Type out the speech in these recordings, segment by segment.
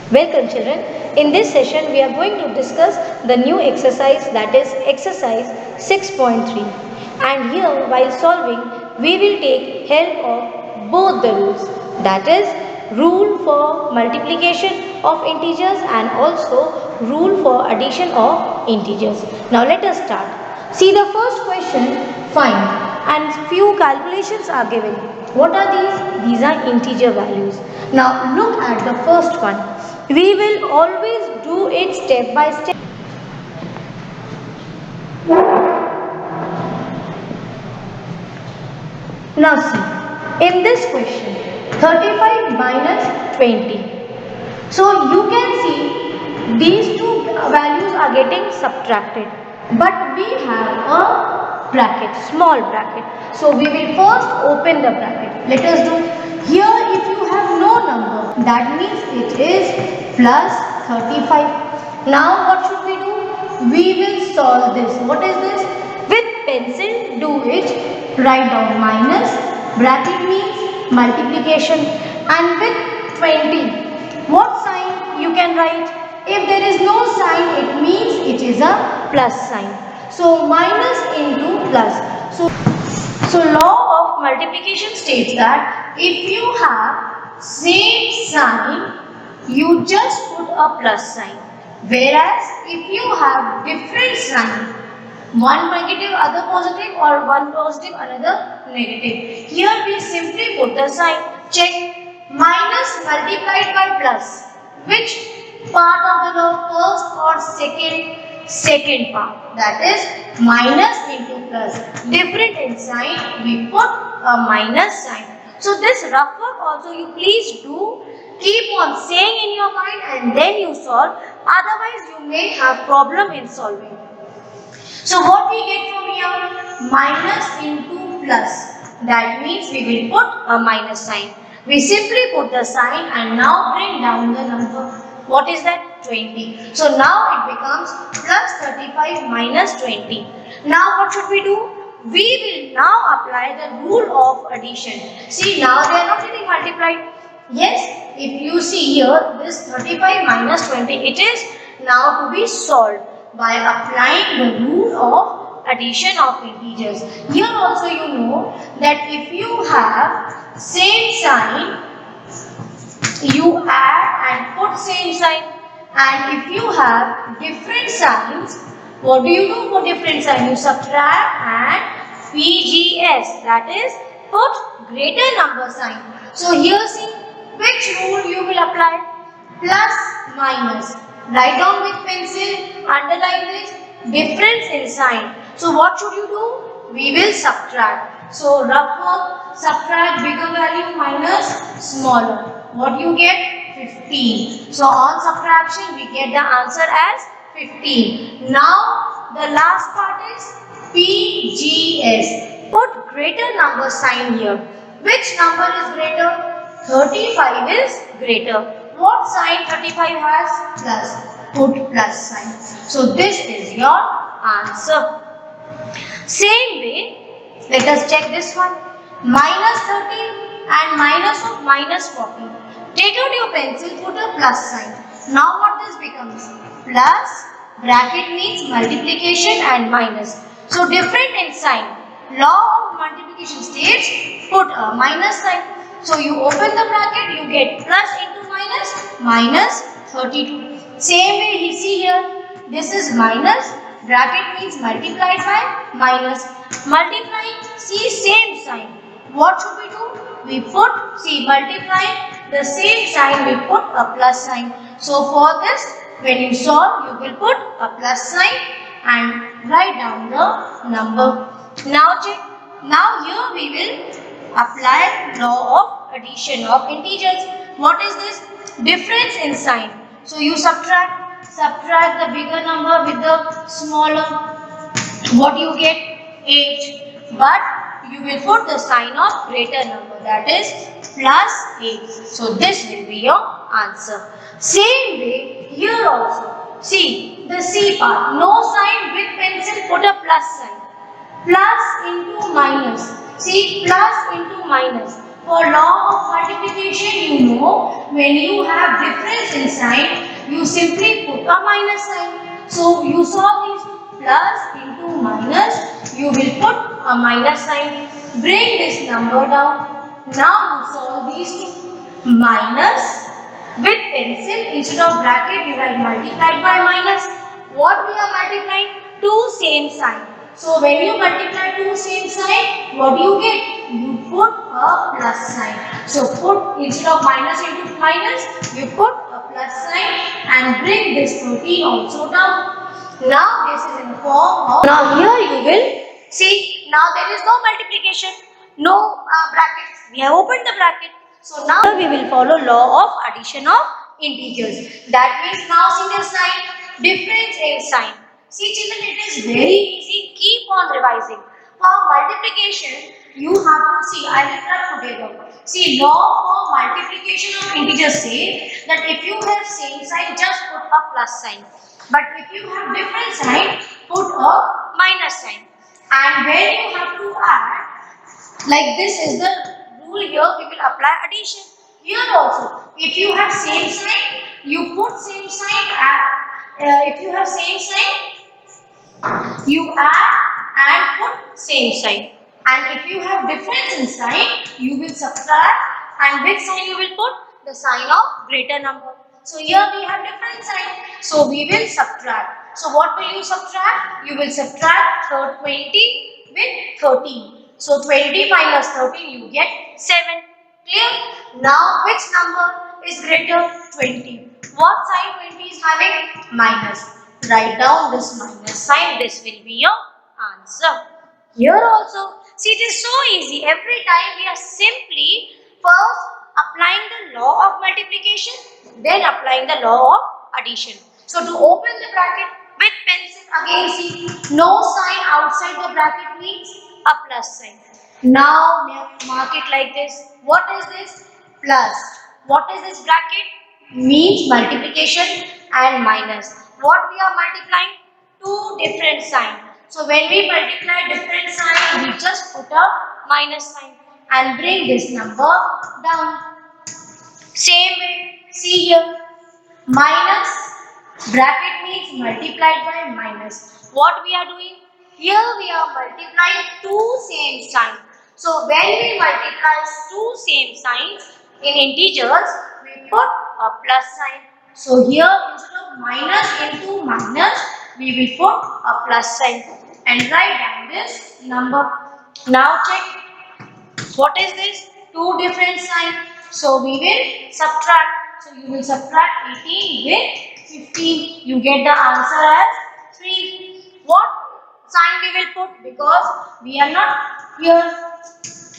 Welcome children. In this session we are going to discuss the new exercise, that is exercise 6.3, and here while solving we will take help of both the rules, that is rule for multiplication of integers and also rule for addition of integers. Now let us start. See the first question, find, and few calculations are given. What are these? These are integer values. Now look at the first one. We will always do it step by step. Now see, in this question, 35 minus 20. So you can see these two values are getting subtracted. But we have a bracket, small bracket. So we will first open the bracket. Let us do. Here if you have no number, that means it is plus 35. Now what should we do? We will solve this. What is this? With pencil do it. Write down minus. Bracket means multiplication. And with 20. What sign you can write? If there is no sign, it means it is a plus sign. So minus into plus. So law of multiplication states that if you have same sign, you just put a plus sign. Whereas if you have different sign, one negative, other positive, or one positive, another negative. Here we simply put the sign. Check. Minus multiplied by plus. Which part of the law, first or second? Second part. That is minus into plus. Different in sign, we put a minus sign. So this rough work also you please do. Keep on saying in your mind and then you solve. Otherwise you may have problem in solving. So what we get from here? Minus into plus. That means we will put a minus sign. We simply put the sign and now bring down the number. What is that? 20. So now it becomes plus 35 minus 20. Now what should we do? We will now apply the rule of addition. See, now they are not getting multiplied. Yes, if you see here, this 35 minus 20, it is now to be solved by applying the rule of addition of integers. Here also you know that if you have same sign, you add and put same sign, and if you have different signs, what do you do for different sign? You subtract and PGS, that is put greater number sign. So here see which rule you will apply? Plus minus. Write down with pencil, underline this, difference in sign. So what should you do? We will subtract. So rough work, subtract bigger value minus smaller. What you get? 15. So on subtraction we get the answer as 15. Now the last part is PGS. Put greater number sign here. Which number is greater? 35 is greater. What sign 35 has? Plus. Put plus sign. So this is your answer. Same way, let us check this one. Minus 30 and minus of minus 40. Take out your pencil, put a plus sign. Now what this becomes? Plus, bracket means multiplication and minus. So different in sign. Law of multiplication states put a minus sign. So you open the bracket, you get plus into minus, minus 32. Same way you see here, this is minus, bracket means multiplied by minus. Multiplying, see same sign. What should we do? We put, see multiplying, the same sign we put a plus sign. So for this, when you solve, you will put a plus sign and write down the number. Now check. Now here we will apply law of addition of integers. What is this? Difference in sign. So you subtract the bigger number with the smaller. What you get? 8. But you will put the sign of greater number, that is plus 8. So this will be your answer. Same way here also. See the C part. No sign with pencil, put a plus sign. Plus into minus. See, plus into minus. For law of multiplication, you know, when you have difference in sign, you simply put a minus sign. So you saw this plus into minus, you will put a minus sign. Bring this number down. Now you solve these two. Minus with pencil instead of bracket, you write multiplied by minus. What we are multiplying? Two same sign. So when you multiply two same sign, what do you get? You put a plus sign. So put instead of minus into minus, you put a plus sign and bring this 13 also down. Now this is in form of. Now here you will see. Now there is no multiplication, no brackets. We have opened the bracket. So now we will follow law of addition of integers. That means now see the sign, difference in sign. See children, it is very easy. Keep on revising. For multiplication, you have to see. I will try together. See, law for multiplication of integers say that if you have same sign, just put a plus sign. But if you have different sign, put a minus sign. And when you have to add, like this is the rule here, we will apply addition. Here also, if you have same sign, you put same sign. If you have same sign, you add and put same sign. And if you have difference in sign, you will subtract. And which sign you will put? The sign of greater number. So here we have different sign. So we will subtract. So what will you subtract? You will subtract 20 with 13. So 20 minus 13 you get 7. Clear? Now which number is greater? 20. What sign 20 is having? Minus. Write down this minus sign. This will be your answer. Here also, see it is so easy. Every time we are simply first applying the law of multiplication, then applying the law of addition. So to open the bracket with pencil, again see, no sign outside the bracket means a plus sign. Now mark it like this. What is this? Plus. What is this bracket? Means multiplication and minus. What we are multiplying? Two different signs. So when we multiply different sign, we just put a minus sign and bring this number down. Same way, see here, minus bracket means multiplied by minus. What we are doing? Here we are multiplying two same signs. So when we multiply two same signs in integers, we put a plus sign. So here instead of minus into minus, we will put a plus sign and write down this number. Now check. What is this? Two different signs. So we will subtract. So you will subtract 18 with 15. You get the answer as 3. What sign we will put? Because we are not here.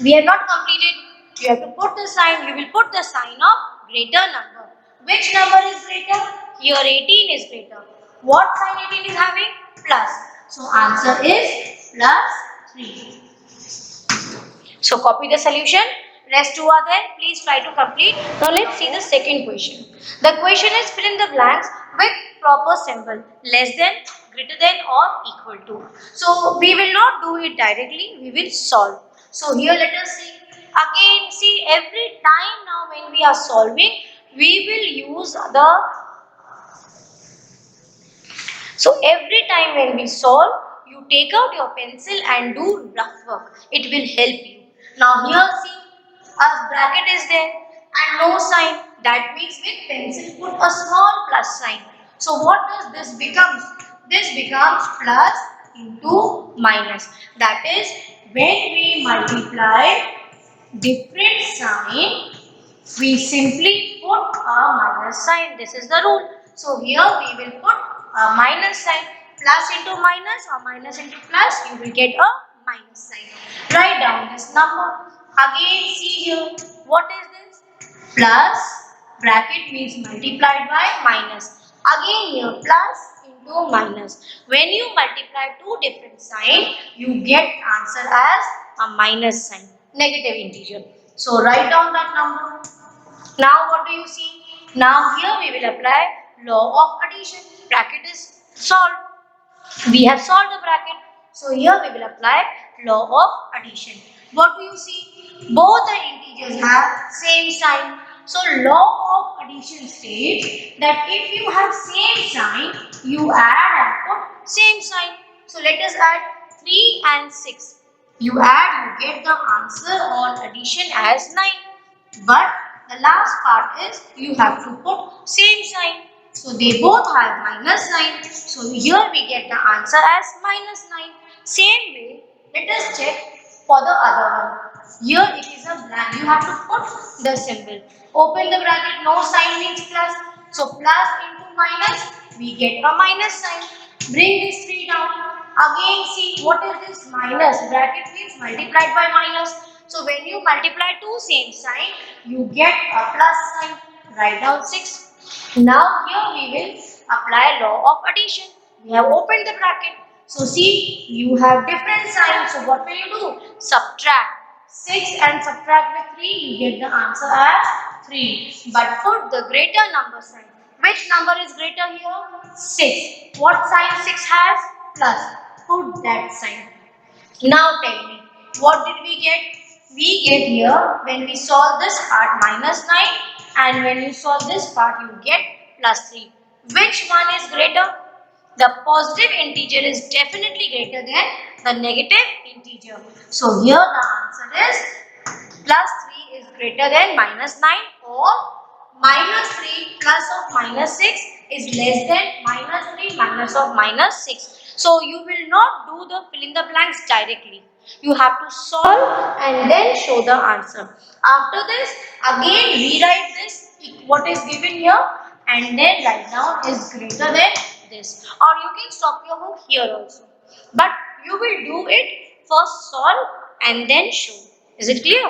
We have not completed. You have to put the sign. You will put the sign of greater number. Which number is greater? Here 18 is greater. What sign 18 is having? Plus. So answer is plus 3. So copy the solution. Rest two are there. Please try to complete. Now let's see the second question. The question is fill in the blanks with proper symbol less than, greater than or equal to. So we will not do it directly. We will solve. So here let us see. Again see every time now when we are solving we will use the. So every time when we solve you take out your pencil and do rough work. It will help you. Now here see a bracket is there and no sign. That means with pencil put a small plus sign. So what does this becomes? This becomes plus into minus. That is when we multiply different sign, we simply put a minus sign. This is the rule. So here we will put a minus sign. Plus into minus or minus into plus, you will get a minus sign. Write down this number. Again see here. What is this? Plus bracket means multiplied by minus. Again here plus into minus. When you multiply two different signs, you get answer as a minus sign. Negative integer. So write down that number. Now what do you see? Now here we will apply law of addition. Bracket is solved. We have solved the bracket. So here we will apply law of addition. What do you see? both the integers have same sign. So law of addition states that if you have same sign, you add and put same sign. So let us add 3 and 6. You add, you get the answer on addition as 9. But the last part is you have to put same sign. So they both have minus sign. So here we get the answer as minus 9. Same way, let us check for the other one. Here it is a blank. You have to put the symbol. Open the bracket. No sign means plus. So plus into minus, we get a minus sign. Bring this 3 down. Again see what is this minus. Bracket means multiplied by minus. So when you multiply two same sign, you get a plus sign. Write down 6. Now here we will apply law of addition. We have opened the bracket. So see, you have different signs. So what will you do? Subtract 6 and subtract with 3. You get the answer as 3. But put the greater number sign. Which number is greater here? 6. What sign 6 has? Plus. Put that sign. Now tell me, what did we get? We get here when we solve this part minus 9 and when you solve this part you get plus 3. Which one is greater? The positive integer is definitely greater than the negative integer. So here the answer is plus 3 is greater than minus 9 or minus 3 plus of minus 6 is less than minus 3 minus of minus 6. So you will not do the fill in the blanks directly. You have to solve and then show the answer. After this, again rewrite this, what is given here, and then write down is greater than this. Or you can stop your book here also. But you will do it first solve and then show. Is it clear?